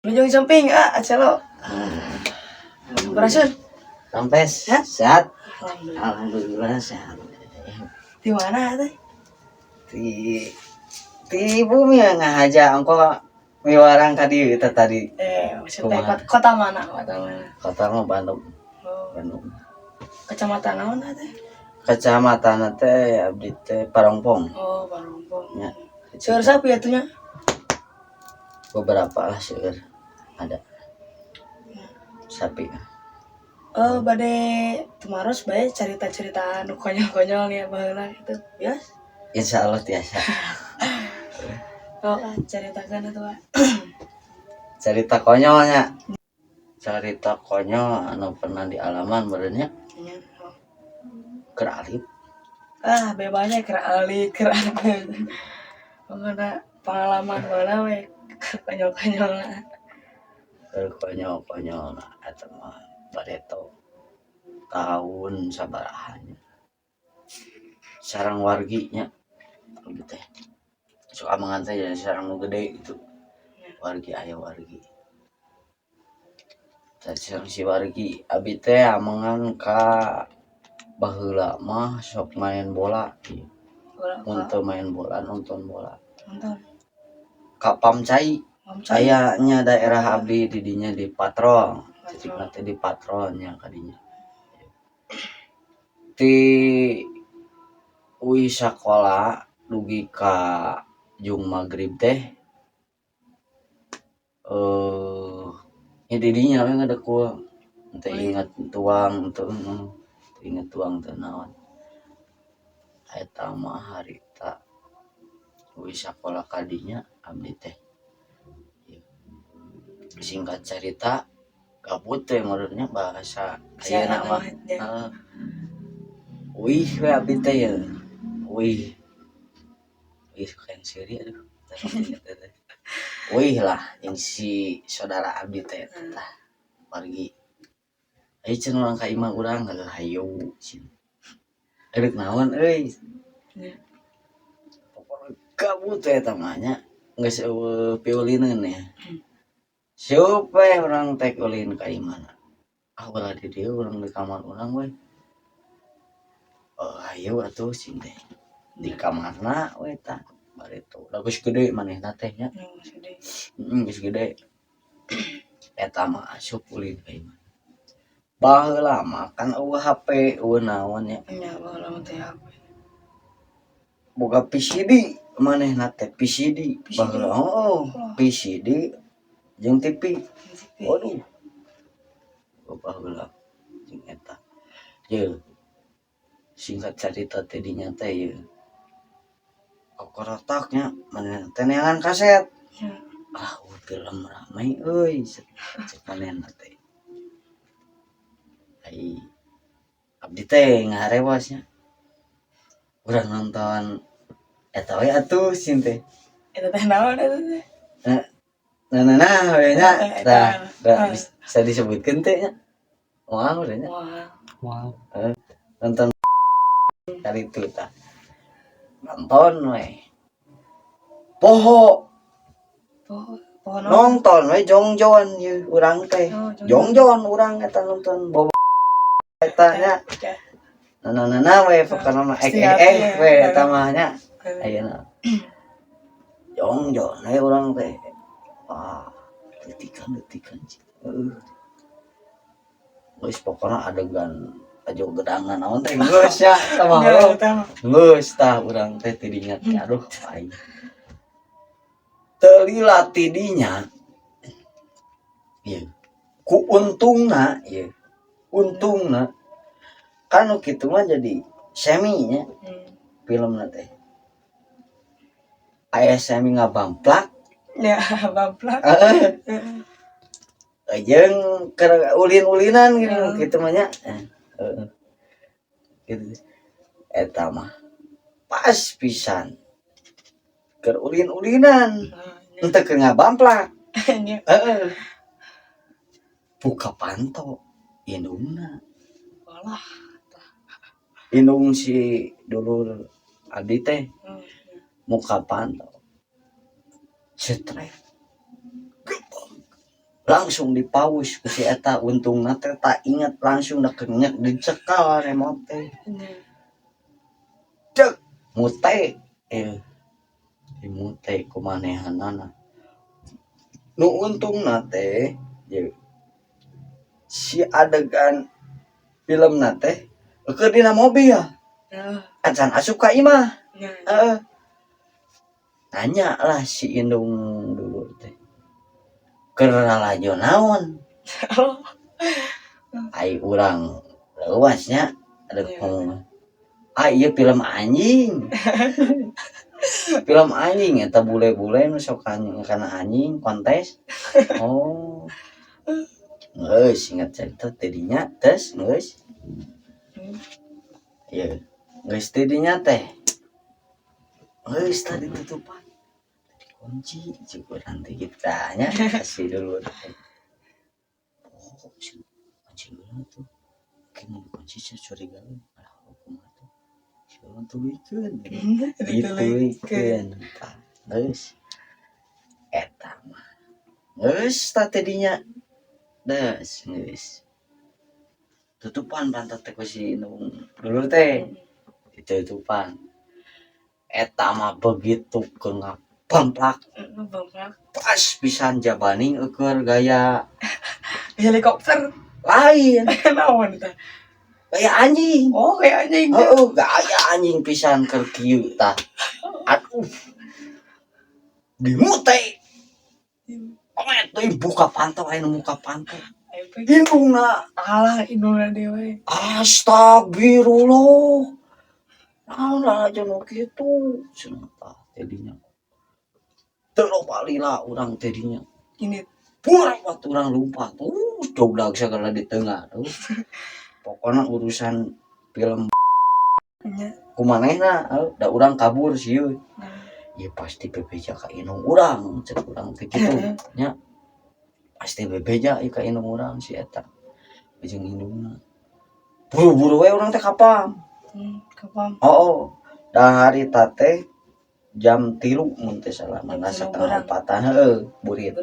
Ujung samping acelo. Berhasil. Sampai sehat. Alhamdulillah sehat. Di mana teh? Di bumi ngahaja engko miwarang tadi kita tadi. Maksudnya kota mana? Kota mah Bandung. Oh. Bandung. Kecamatan naon teh? Kecamatan teh abdi teh Parongpong. Oh, Parongpong. Ya. Seueur sapi atunya? Beberapa lah seueur ada. Sapi. Bade tumaros bae cerita-cerita nu konyol-konyol nih baheula gitu. Ya. Insyaallah tiasa. Ceritakan itu, Pak. Cerita konyolnya. Cerita konyol anu pernah dialaman berenya. Iya. Keralip. Bebasnya kerali. Pokoknya pengalaman mana we konyol-konyolna. Konyol eta mah bareto tahun sabarahannya. Sarang warginya gitu teh. So amangan teh jadi sarang nu gede itu. Wargi aya wargi. Teh sareng si wargi abi teh amangan ka baheula mah sok main bola. Untuk main bola, nonton bola. Nonton. Ka Pamcai. Ayahnya daerah abdi didinya di patrol. Jadi nanti di patrolnya kadinya. Di ui sakola dugi ka jung magrib teh. Didinya we ngadekul. Teu inget tuang teu inget tuang teu naon. Eta mah harita ui sakola kadinya abdi teh. Singkat cerita gabut teh menurutnya bahasa ayeuna mah wih we abdi teh ya wih kan seri aduh wih lah yang si saudara abdi teh tah pergi ayo cenah urang ka imah urang hayu cing eureuk naon euy pokona gabut teh eta mah nya geus eueuh piulineun ya supaya orang teh ulin ka imana ulah di dieu urang di kamar urang we ayo atuh sing teh di kamarna we tah bareto da geus gede manehna teh nya geus gede eta mah asup ulin ka imana baheula mah kan eueuh HP eueuh naon nya baheula mah teh HP boga PCD manehna teh PCD baheula PCD jeung TV. Waduh. Baheula jeung eta. Ye. Singkat cerita teh dinya teh ye. Kokorotaknya manehna teh neangan kaset. Film ramai euy. Cek manehna teh. Ai abdi teh ngarewas nya. Urang nonton eta we atuh sin teh. Eta teh naon eta teh? Nah, we nya. Bisa disebutkeun teh nya. Moal we nya. Moal. Nonton kali itu tah. Nonton we. Poho nonton we jongjon ye urang teh. Jongjon urang eta nonton boba eta nya. Nah we pokona mah we eta mah nya. Ayeuna. Jongjon we urang teh. Detikan geus pokona adegan ajo gedangan naon teh geus ya tah geus tah urang teh teu diingat aduh aing teu lila tidinya ieu ku untungna kan nu kitu mah jadi semi nya filmna teh aya semi ngabamplak ya bamplak jeung keur ulin-ulinan gitu mah nya gitu eta mah pas pisan keur ulin-ulinan henteu keur ngabamplak buka panto indungna indung si dulur abdi teh muka panto cetrek langsung dipaus ku si eta untungna teh tak inget langsung da kenyek dicekal remote teh cek mute dimute kumanehanana nu untungna teh si adegan filmna teh keur dina mobil acan asup ka imah tanya lah si indung dulu teh keur lalajo naon ai urang leuasnya ada ngomong ieu film anjing film anjing eta bule-bule nu sok kana anjing kontes oh geus ingat cerita tadinya tes geus ieu geus tadinya teh geus tadi tutupan kunci cukup nanti kita nya kasih dulu oh kunci tuh kayaknya dikunci saya curiga lah hukum tuh siapa tuh bikin terus eta mah geus tadinya das geus tutupan pantat teh ku si indung dulu teh ditutupan eta mah begitu keungap pamplak pas pisan jabaning eukeun gaya helikopter lain naon teh gaya anjing kayak anjing gaya anjing pisan keur kieu tah aduh dimute omet teuing buka pantau aya nu muka pantau indungna indungna dewe astagfirullah naon lah aja nu kitu cenah tah tadinya teu loba lila urang tadinya ini buat urang lupa doblag segala di tengah tuh pokoknya urusan film kumanehna da urang kabur sieun ya pasti bebeja ka indung urang cek urang teh kitu nya pasti bebeja ka indung urang si eta jeung indungna buru-buru we urang teh kapam da harita teh jam 3 mun teh salah mana setengah 4 burit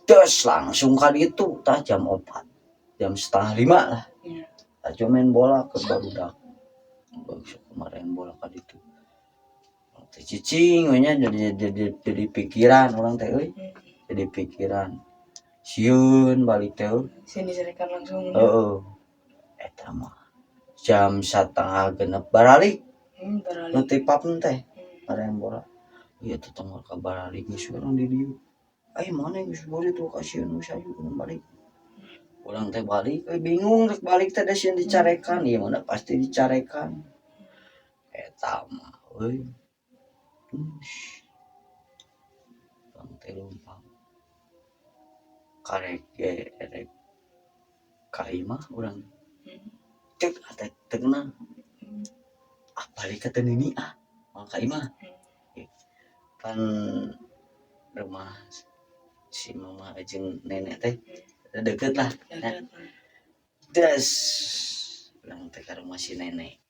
terus langsung ka ditu tah jam 4 jam setengah 5 lah aja main bola ke barudak kemarin bola ka ditu teh cicing we nya jadi pikiran orang teh euy jadi pikiran sieun balik teh sieun dicerekan langsung eta mah jam 5:30 baralik nu ti papun teh main bola ieu teh tong ka baralik geus urang di dieu ai mana geus boleh tuh kasieun nu sayu balik urang teh balik bingung rek balik teh da sieun dicarekan ieu mah pasti dicarekan eta mah euy urang teh lumpang karek erek ka imah urang cek ate teunang balik ka teu nini ka imah kan rumah si mama jeung nenek teh deket lah des urang teh ka rumah si nenek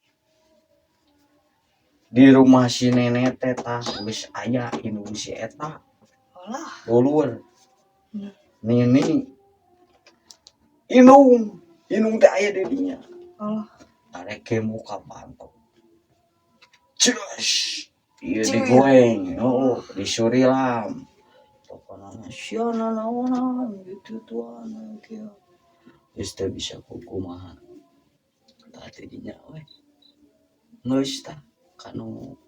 di rumah si nenek teh tah geus aya indung si eta dulur nini indung teh aya di dinya arek ke muka pantau cus ieu digoreng disurilam pokona siana naonan gitu tuan kieu geus teu bisa kumaha tah tidinya we geus tah kanu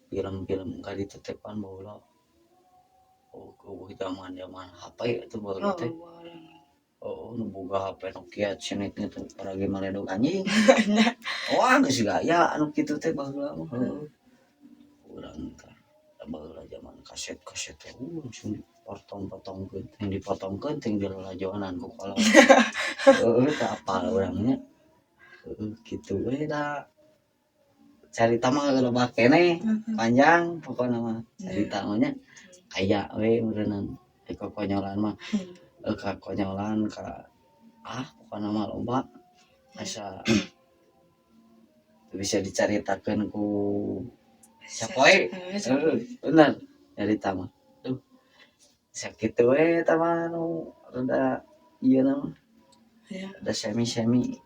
film-film ka ditu teh pan baheula zaman HP itu baheula teh nu boga HP Nokia cenah itu paragi maledog anjing wah geus gaya anu kitu teh baheula mah urang teh baheula zaman kaset langsung dipotong-potongkeun yang dipotongkeun ting dilalajoanan ku kolot teh apal urangnya kitu we da carita mah loba keneh panjang pokona mah carita mah nya aya we meureunnan kekonyolan mah kekonyolan ka pokona mah loba asa bisa dicaritakeun ku sapoe bener dari tamu tuh sakit we tamu nu rada ieu nama Ya ada semi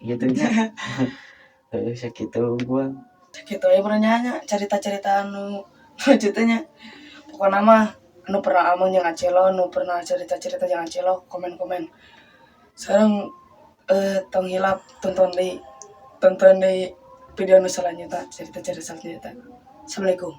gitu nya sakit gua gitu ya pernahnya cerita-cerita anu lucu teh nya pokoknya mah anu pernah amang yang acelo anu pernah cerita-cerita yang acelo komen-komen sekarang tong hilap tonton di video nu selanjutnya cerita-cerita selanjutnya. Assalamualaikum.